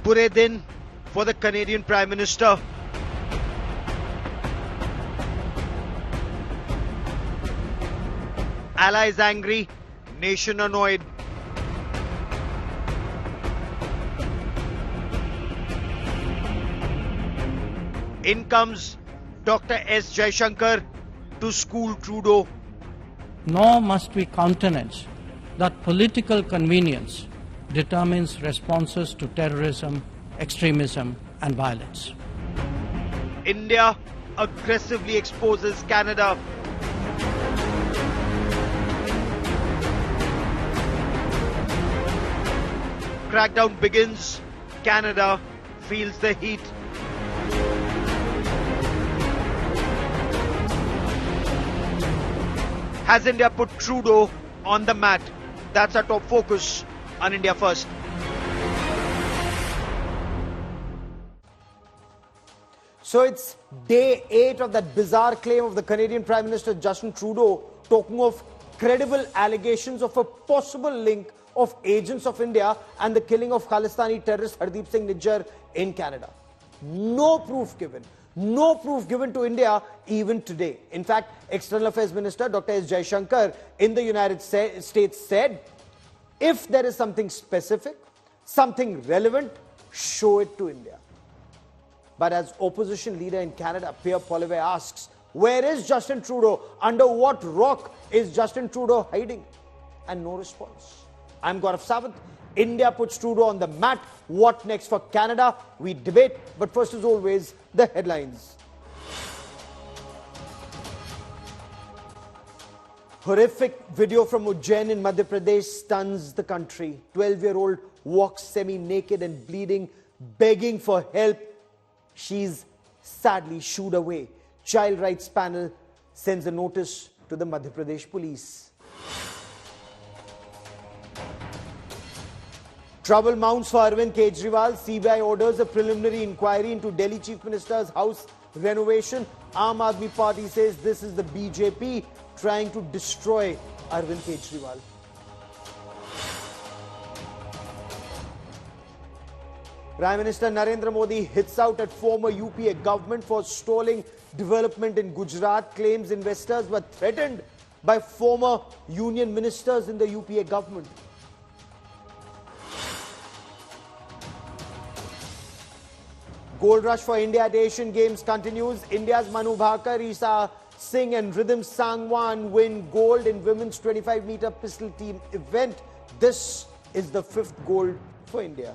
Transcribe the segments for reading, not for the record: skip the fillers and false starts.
Bure din for the Canadian Prime Minister. Allies angry, nation annoyed. In comes Dr. S. Jaishankar to school Trudeau. Nor must we countenance that political convenience determines responses to terrorism, extremism and violence. India aggressively exposes Canada. Crackdown begins. Canada feels the heat. Has India put Trudeau on the mat? That's our top focus on India First. So it's day 8 of that bizarre claim of the Canadian Prime Minister Justin Trudeau talking of credible allegations of a possible link of agents of India and the killing of Khalistani terrorist Hardeep Singh Nijjar in Canada. No proof given. No proof given to India even today. In fact, External Affairs Minister Dr. S. Jaishankar in the United States said, if there is something specific, something relevant, show it to India. But as opposition leader in Canada, Pierre Poilievre asks, where is Justin Trudeau? Under what rock is Justin Trudeau hiding? And no response. I'm Gaurav Sawant. India puts Trudeau on the mat. What next for Canada? We debate. But first, as always, the headlines. Horrific video from Ujjain in Madhya Pradesh stuns the country. 12-year-old walks semi-naked and bleeding, begging for help. She's sadly shooed away. Child rights panel sends a notice to the Madhya Pradesh police. Trouble mounts for Arvind Kejriwal. CBI orders a preliminary inquiry into Delhi Chief Minister's house renovation. Aam Aadmi Party says this is the BJP trying to destroy Arvind Kejriwal. Prime Minister Narendra Modi hits out at former UPA government for stalling development in Gujarat. Claims investors were threatened by former union ministers in the UPA government. Gold rush for India at Asian Games continues. India's Manu Bhaker, Isa Singh and Rhythm Sangwan win gold in women's 25-meter pistol team event. This is the 5th gold for India.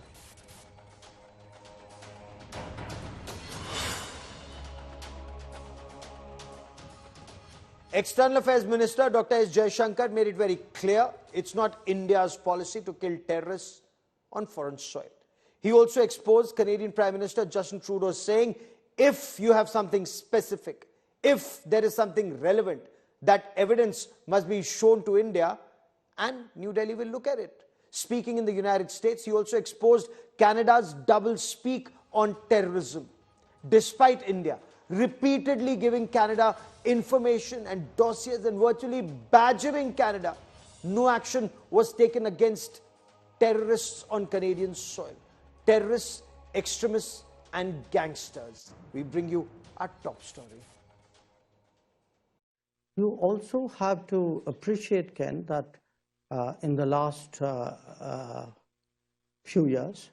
External Affairs Minister Dr. S. Jaishankar made it very clear it's not India's policy to kill terrorists on foreign soil. He also exposed Canadian Prime Minister Justin Trudeau saying, if you have something specific, if there is something relevant, that evidence must be shown to India and New Delhi will look at it. Speaking in the United States, he also exposed Canada's double speak on terrorism. Despite India repeatedly giving Canada information and dossiers and virtually badgering Canada, no action was taken against terrorists on Canadian soil. Terrorists, extremists and gangsters. We bring you our top story. You also have to appreciate, Ken, that in the last few years,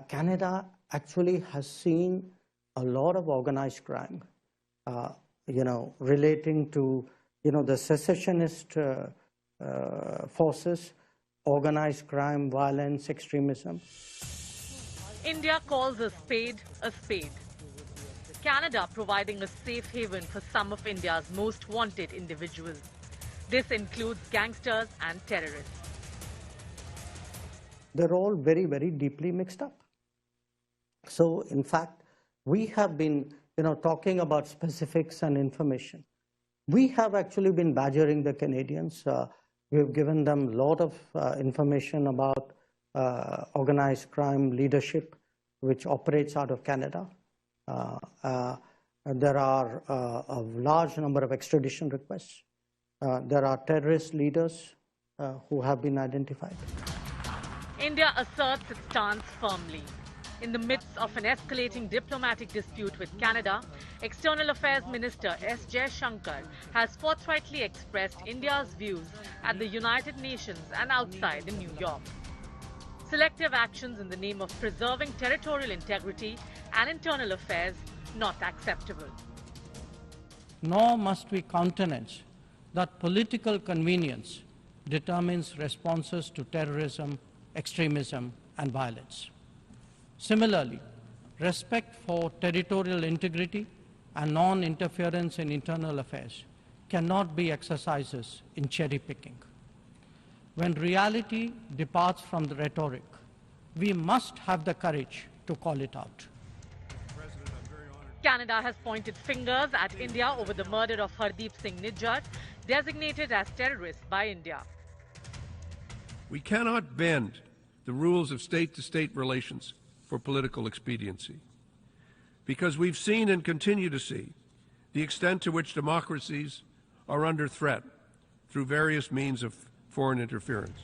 Canada actually has seen a lot of organized crime, relating to, the secessionist forces, organized crime, violence, extremism. India calls a spade a spade. Canada providing a safe haven for some of India's most wanted individuals. This includes gangsters and terrorists. They're all very, very deeply mixed up. So, in fact, we have been, talking about specifics and information. We have actually been badgering the Canadians. We have given them a lot of information about organized crime leadership, which operates out of Canada. There are a large number of extradition requests. There are terrorist leaders who have been identified. India asserts its stance firmly. In the midst of an escalating diplomatic dispute with Canada, External Affairs Minister S. Jaishankar has forthrightly expressed India's views at the United Nations and outside in New York. Selective actions in the name of preserving territorial integrity and internal affairs not acceptable. Nor must we countenance that political convenience determines responses to terrorism, extremism, and violence. Similarly, respect for territorial integrity and non-interference in internal affairs cannot be exercises in cherry-picking. When reality departs from the rhetoric, we must have the courage to call it out. Canada has pointed fingers at India over the murder of Hardeep Singh Nijjar, designated as terrorist by India. We cannot bend the rules of state-to-state relations for political expediency, because we've seen and continue to see the extent to which democracies are under threat through various means of foreign interference.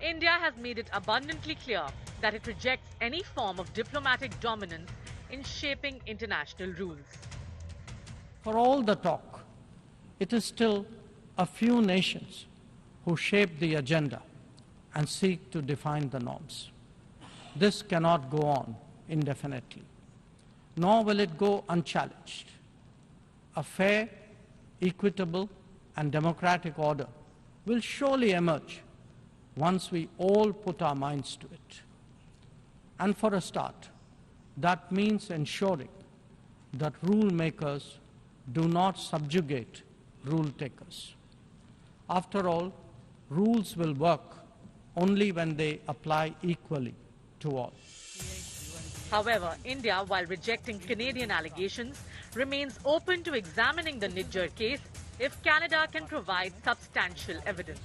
India has made it abundantly clear that it rejects any form of diplomatic dominance in shaping international rules. For all the talk, it is still a few nations who shape the agenda and seek to define the norms. This cannot go on indefinitely, nor will it go unchallenged. A fair, equitable, and democratic order will surely emerge once we all put our minds to it. And for a start, that means ensuring that rule makers do not subjugate rule takers. After all, rules will work only when they apply equally to all. However, India, while rejecting Canadian allegations, remains open to examining the Nijjar case if Canada can provide substantial evidence.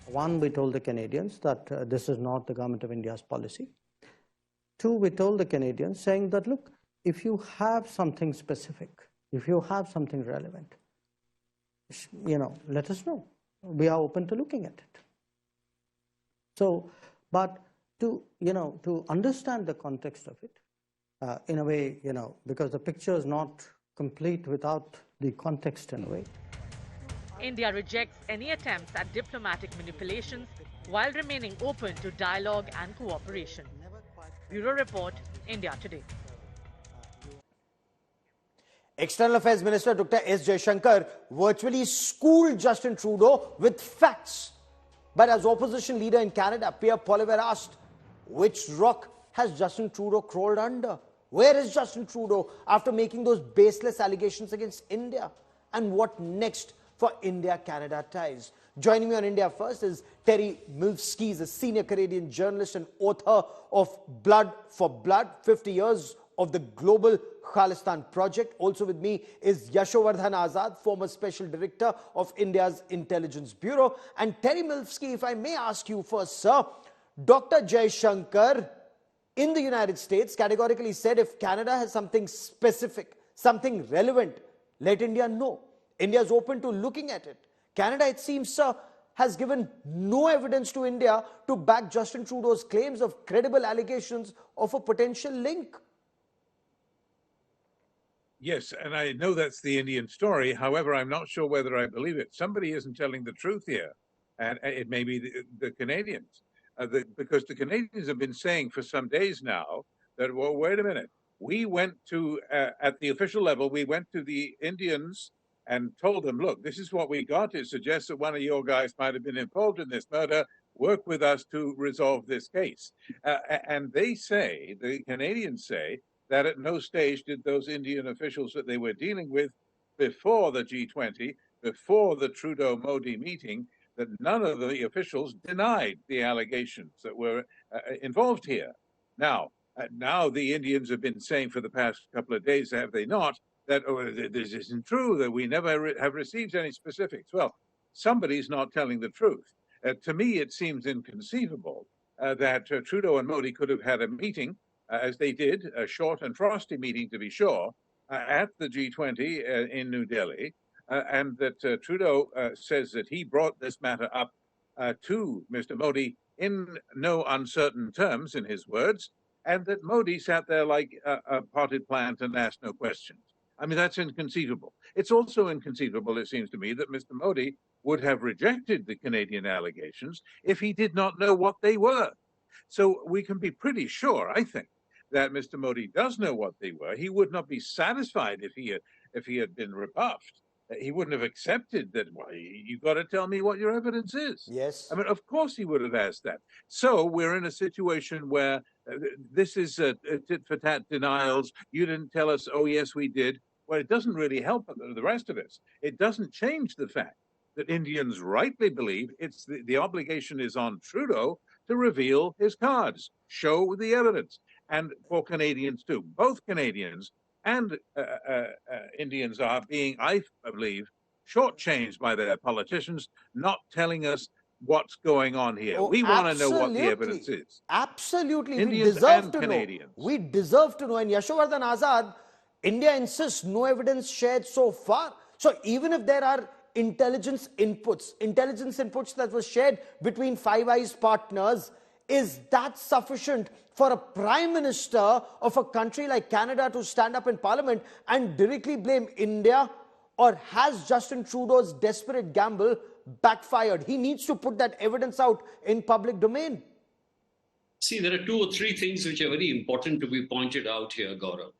One, we told the Canadians that this is not the government of India's policy. Two, we told the Canadians saying that, look, if you have something specific, if you have something relevant, let us know. We are open to looking at it. So, but to understand the context of it, in a way, because the picture is not complete without the context in a way. India rejects any attempts at diplomatic manipulations while remaining open to dialogue and cooperation. Bureau Report, India Today. External Affairs Minister Dr. S. Jaishankar virtually schooled Justin Trudeau with facts. But as opposition leader in Canada, Pierre Poilievre asked, which rock has Justin Trudeau crawled under? Where is Justin Trudeau after making those baseless allegations against India? And what next for India-Canada ties? Joining me on India First is Terry Milvsky. He's a senior Canadian journalist and author of Blood for Blood, 50 years of the global Khalistan project. Also with me is Yashovardhan Azad, former Special Director of India's Intelligence Bureau. And Terry Milvsky, if I may ask you first, sir, Dr. Jaishankar in the United States categorically said if Canada has something specific, something relevant, let India know. India is open to looking at it. Canada, it seems, sir, has given no evidence to India to back Justin Trudeau's claims of credible allegations of a potential link. Yes, and I know that's the Indian story. However, I'm not sure whether I believe it. Somebody isn't telling the truth here, and it may be the Canadians. Because the Canadians have been saying for some days now that, well, wait a minute, we went to, at the official level, we went to the Indians and told them, look, this is what we got. It suggests that one of your guys might have been involved in this murder. Work with us to resolve this case. And they say, the Canadians say, that at no stage did those Indian officials that they were dealing with before the G20, before the Trudeau-Modi meeting, that none of the officials denied the allegations that were involved here. Now the Indians have been saying for the past couple of days, have they not, that this isn't true, that we never have received any specifics. Well, somebody's not telling the truth. To me, it seems inconceivable that Trudeau and Modi could have had a meeting, as they did, a short and frosty meeting to be sure, at the G20 in New Delhi, and that Trudeau says that he brought this matter up to Mr. Modi in no uncertain terms, in his words, and that Modi sat there like a potted plant and asked no questions. I mean, that's inconceivable. It's also inconceivable, it seems to me, that Mr. Modi would have rejected the Canadian allegations if he did not know what they were. So we can be pretty sure, I think, that Mr. Modi does know what they were. He would not be satisfied if he had been rebuffed. He wouldn't have accepted that. Well, you've got to tell me what your evidence is. Yes. I mean, of course he would have asked that. So we're in a situation where this is tit for tat denials. You didn't tell us. Oh, yes, we did. Well, it doesn't really help the rest of us. It doesn't change the fact that Indians rightly believe it's the obligation is on Trudeau to reveal his cards, show the evidence. And for Canadians too, both Canadians and Indians are being, I believe, shortchanged by their politicians, not telling us what's going on here. Oh, we want to know what the evidence is. Absolutely. Indians we deserve and to Canadians. know. We deserve to know. And Yashovardhan Azad, India insists no evidence shared so far. So even if there are intelligence inputs that was shared between Five Eyes partners, is that sufficient for a prime minister of a country like Canada to stand up in parliament and directly blame India? Or has Justin Trudeau's desperate gamble backfired? He needs to put that evidence out in public domain. See, there are two or three things which are very important to be pointed out here, Gaurav.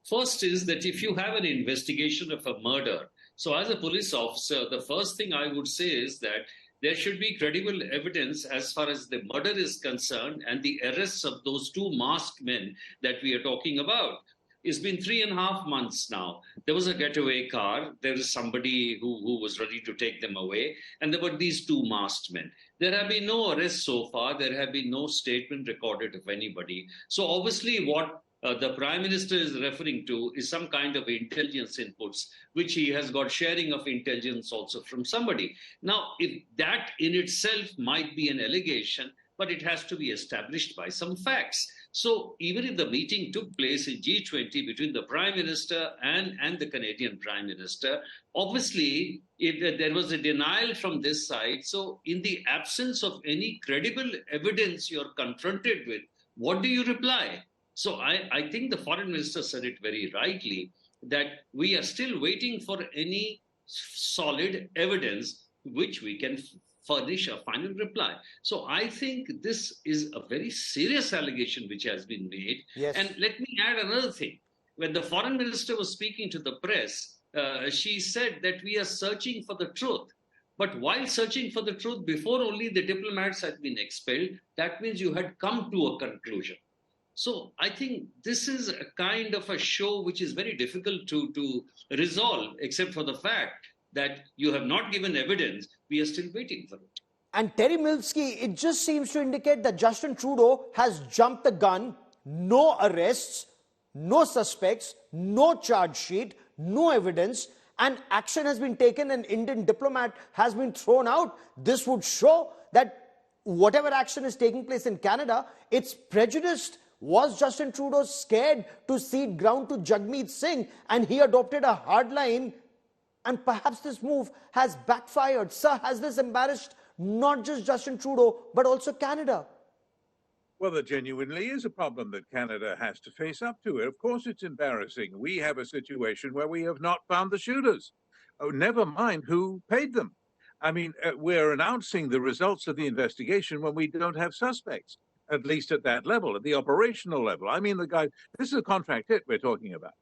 First is that if you have an investigation of a murder, so as a police officer, the first thing I would say is that there should be credible evidence as far as the murder is concerned and the arrests of those two masked men that we are talking about. It's been 3.5 months now. There was a getaway car. There is somebody who was ready to take them away. And there were these two masked men. There have been no arrests so far. There have been no statement recorded of anybody. So obviously what the Prime Minister is referring to is some kind of intelligence inputs, which he has got sharing of intelligence also from somebody. Now, if that in itself might be an allegation, but it has to be established by some facts. So even if the meeting took place in G20 between the Prime Minister and the Canadian Prime Minister, obviously there was a denial from this side. So in the absence of any credible evidence you're confronted with, what do you reply? So I think the Foreign Minister said it very rightly, that we are still waiting for any solid evidence which we can furnish a final reply. So I think this is a very serious allegation which has been made. Yes. And let me add another thing. When the Foreign Minister was speaking to the press, she said that we are searching for the truth. But while searching for the truth, before only the diplomats had been expelled, that means you had come to a conclusion. So I think this is a kind of a show which is very difficult to resolve, except for the fact that you have not given evidence. We are still waiting for it. And Terry Milsky, it just seems to indicate that Justin Trudeau has jumped the gun. No arrests, no suspects, no charge sheet, no evidence, and action has been taken. An Indian diplomat has been thrown out. This would show that whatever action is taking place in Canada, it's prejudiced. Was Justin Trudeau scared to cede ground to Jagmeet Singh and he adopted a hard line? And perhaps this move has backfired. Sir, has this embarrassed not just Justin Trudeau, but also Canada? Well, there genuinely is a problem that Canada has to face up to. Of course, it's embarrassing. We have a situation where we have not found the shooters. Oh, never mind who paid them. I mean, we're announcing the results of the investigation when we don't have suspects, at least at that level, at the operational level. I mean, the guy, this is a contract hit we're talking about.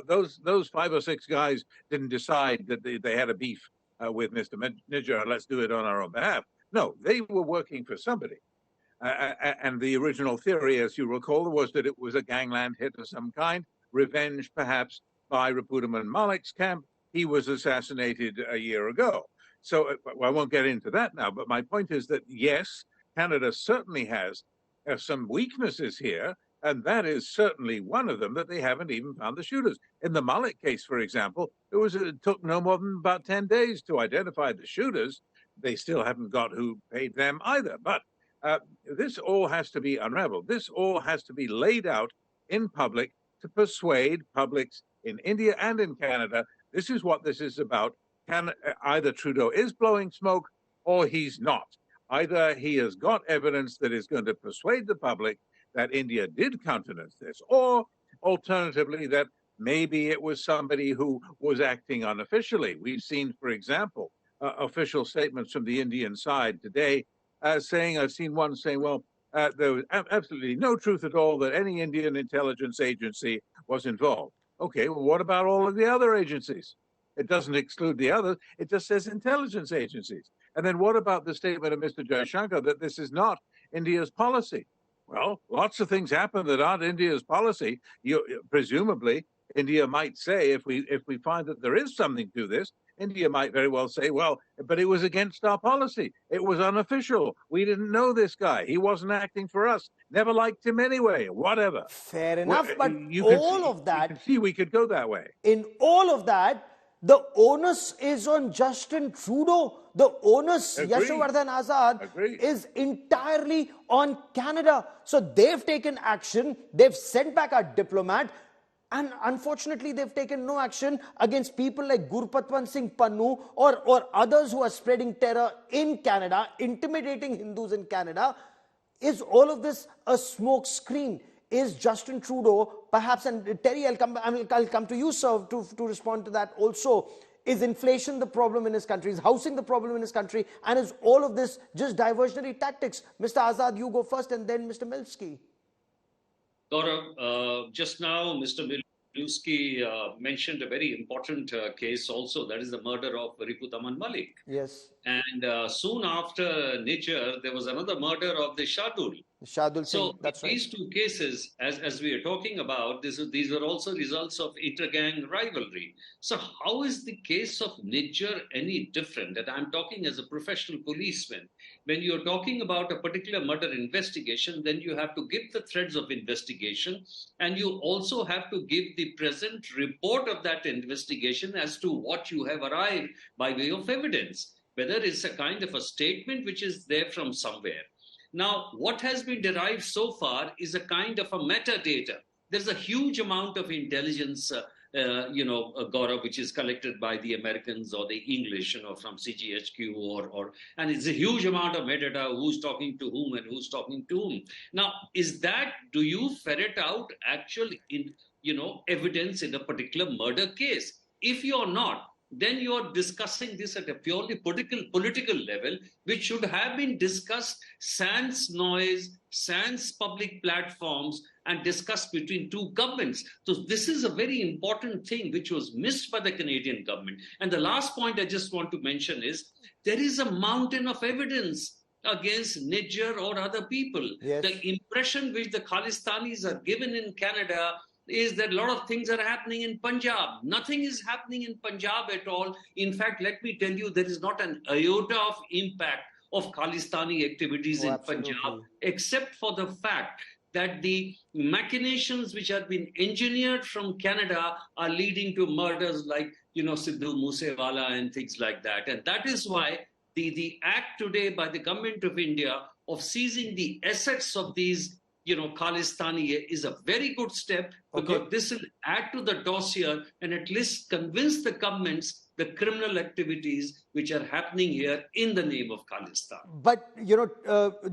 Those 5 or 6 guys didn't decide that they had a beef with Mr. Niger, let's do it on our own behalf. No, they were working for somebody. And the original theory, as you recall, was that it was a gangland hit of some kind, revenge perhaps by Rapudaman Malik's camp. He was assassinated a year ago. So I won't get into that now, but my point is that yes, Canada certainly has some weaknesses here, and that is certainly one of them, that they haven't even found the shooters. In the Malik case, for example, it took no more than about 10 days to identify the shooters. They still haven't got who paid them either. But this all has to be unraveled. This all has to be laid out in public to persuade publics in India and in Canada. This is what this is about. Either Trudeau is blowing smoke or he's not. Either he has got evidence that is going to persuade the public that India did countenance this, or alternatively, that maybe it was somebody who was acting unofficially. We've seen, for example, official statements from the Indian side today saying, I've seen one saying, well, there was absolutely no truth at all that any Indian intelligence agency was involved. Okay, well, what about all of the other agencies? It doesn't exclude the others. It just says intelligence agencies. And then what about the statement of Mr. Jaishankar that this is not India's policy? Well, lots of things happen that aren't India's policy. Presumably, India might say, if we find that there is something to this, India might very well say, well, but it was against our policy. It was unofficial. We didn't know this guy. He wasn't acting for us. Never liked him anyway, whatever. Fair enough, but You can see we could go that way. In all of that, the onus is on Justin Trudeau. The onus, Yashovardhan Azad, is entirely on Canada. So they've taken action. They've sent back our diplomat. And unfortunately, they've taken no action against people like Gurpatwant Singh Pannu or others who are spreading terror in Canada, intimidating Hindus in Canada. Is all of this a smoke screen? Is Justin Trudeau perhaps, and Terry, I'll come to you, sir, to respond to that also. Is inflation the problem in his country? Is housing the problem in his country? And is all of this just diversionary tactics? Mr. Azad, you go first, and then Mr. Milsky. Gaurav, just now, Mr. Milsky mentioned a very important case also, that is the murder of Riputaman Malik. Yes. And soon after Niger, there was another murder of the Shardul. So that's right. These two cases, as we are talking about, these are also results of inter-gang rivalry. So how is the case of Niger any different? And I'm talking as a professional policeman. When you're talking about a particular murder investigation, then you have to give the threads of investigation, and you also have to give the present report of that investigation as to what you have arrived by way of evidence, whether it's a kind of a statement which is there from somewhere. Now, what has been derived so far is a kind of a metadata. There's a huge amount of intelligence, Gaurav, which is collected by the Americans or the English, from CGHQ and it's a huge amount of metadata, who's talking to whom and who's talking to whom. Now, do you ferret out actual, evidence in a particular murder case? If you're not, then you're discussing this at a purely political level, which should have been discussed sans noise, sans public platforms, and discussed between two governments. So this is a very important thing which was missed by the Canadian government. And the last point I just want to mention is there is a mountain of evidence against Niger or other people. Yes. The impression which the Khalistanis are given in Canada is that a lot of things are happening in Punjab. Nothing is happening in Punjab at all. In fact, let me tell you, there is not an iota of impact of Khalistani activities in Punjab, except for the fact that the machinations which have been engineered from Canada are leading to murders like, Sidhu Moosewala and things like that. And that is why the act today by the government of India of seizing the assets of these Khalistani is a very good step, because this will add to the dossier and at least convince the governments the criminal activities which are happening here in the name of Khalistan. But,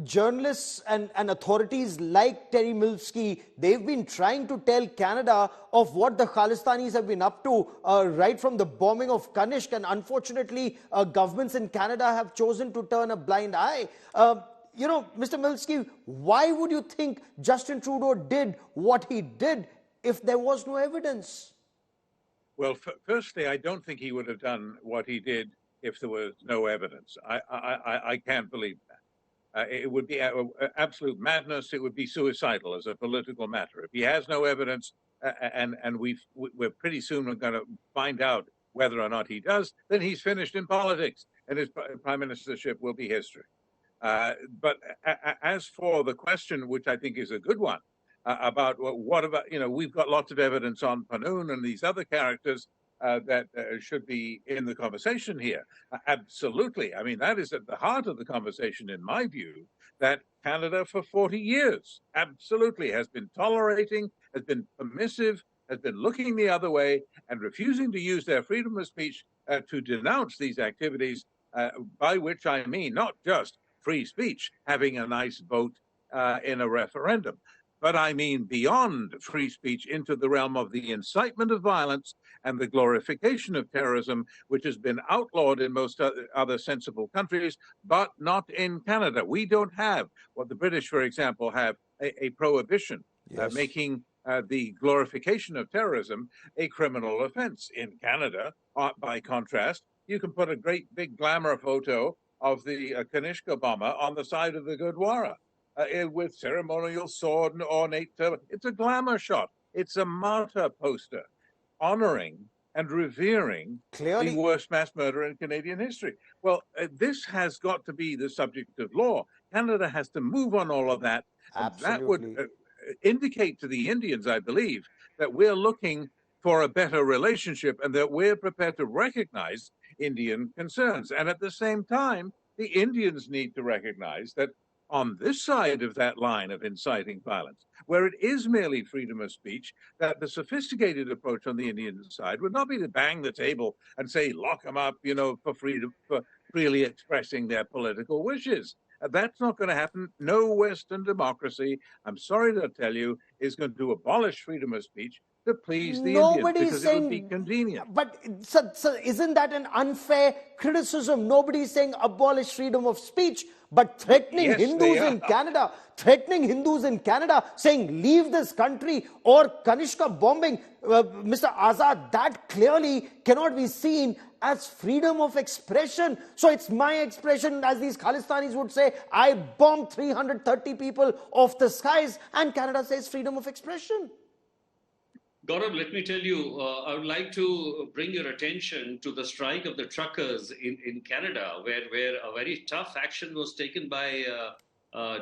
journalists and authorities like Terry Milsky, they've been trying to tell Canada of what the Khalistanis have been up to right from the bombing of Kanishk. And unfortunately, governments in Canada have chosen to turn a blind eye. Mr. Milsky, why would you think Justin Trudeau did what he did if there was no evidence? Well, firstly, I don't think he would have done what he did if there was no evidence. I can't believe that. It would be absolute madness. It would be suicidal as a political matter. If he has no evidence, and we're pretty soon going to find out whether or not he does, then he's finished in politics, and his prime ministership will be history. But as for the question, which I think is a good one, about what about, we've got lots of evidence on Pannoon and these other characters that should be in the conversation here. Absolutely. I mean, that is at the heart of the conversation, in my view, that Canada for 40 years absolutely has been tolerating, has been permissive, has been looking the other way and refusing to use their freedom of speech to denounce these activities, by which I mean not just free speech, having a nice vote in a referendum, but I mean beyond free speech into the realm of the incitement of violence and the glorification of terrorism, which has been outlawed in most other sensible countries, but not in Canada. We don't have what the British, for example, have a prohibition making the glorification of terrorism a criminal offense. In Canada, by contrast, you can put a great big glamour photo of the Kanishka bomber on the side of the Gurdwara with ceremonial sword and ornate turban. It's a glamour shot. It's a martyr poster honoring and revering the worst mass murder in Canadian history. Well, this has got to be the subject of law. Canada has to move on all of that. Absolutely. That would indicate to the Indians, I believe, that we're looking for a better relationship and that we're prepared to recognize Indian concerns. And at the same time, the Indians need to recognize that on this side of that line of inciting violence, where it is merely freedom of speech, that the sophisticated approach on the Indian side would not be to bang the table and say, lock them up, for freedom, for freely expressing their political wishes. That's not going to happen. No Western democracy, I'm sorry to tell you, is going to abolish freedom of speech to please the Indians because it would be convenient. But so isn't that an unfair criticism? Nobody's saying abolish freedom of speech, but threatening Hindus in Canada, saying leave this country or Kanishka bombing, Mr. Azad, that clearly cannot be seen as freedom of expression. So it's my expression, as these Khalistanis would say, I bombed 330 people off the skies, and Canada says freedom of expression. Gaurav, let me tell you, I would like to bring your attention to the strike of the truckers in Canada, where a very tough action was taken by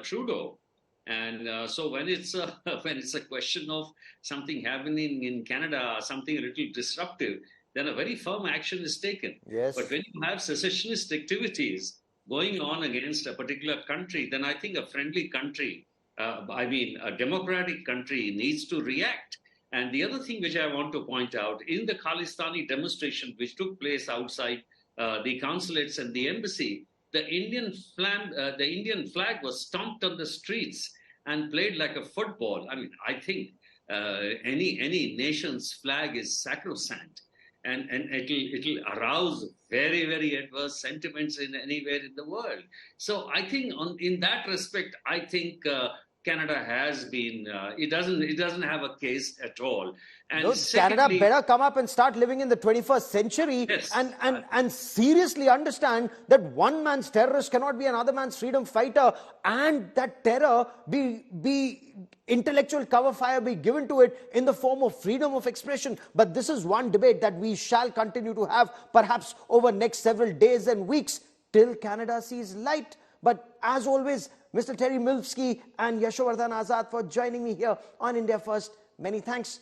Trudeau. And so when it's a question of something happening in Canada, something a little disruptive, then a very firm action is taken. Yes. But when you have secessionist activities going on against a particular country, then I think a friendly country, a democratic country needs to react. And the other thing which I want to point out, in the Khalistani demonstration which took place outside the consulates and the embassy, the Indian flag was stomped on the streets and played like a football. I mean, I think any nation's flag is sacrosanct, and it'll arouse very, very adverse sentiments in anywhere in the world. So I think in that respect, I think Canada has been, it doesn't have a case at all. And Canada better come up and start living in the 21st century. Yes. and seriously understand that one man's terrorist cannot be another man's freedom fighter, and that terror be intellectual cover fire be given to it in the form of freedom of expression. But this is one debate that we shall continue to have perhaps over next several days and weeks till Canada sees light. But as always, Mr. Terry Milvsky and Yashovardhan Azad for joining me here on India First. Many thanks.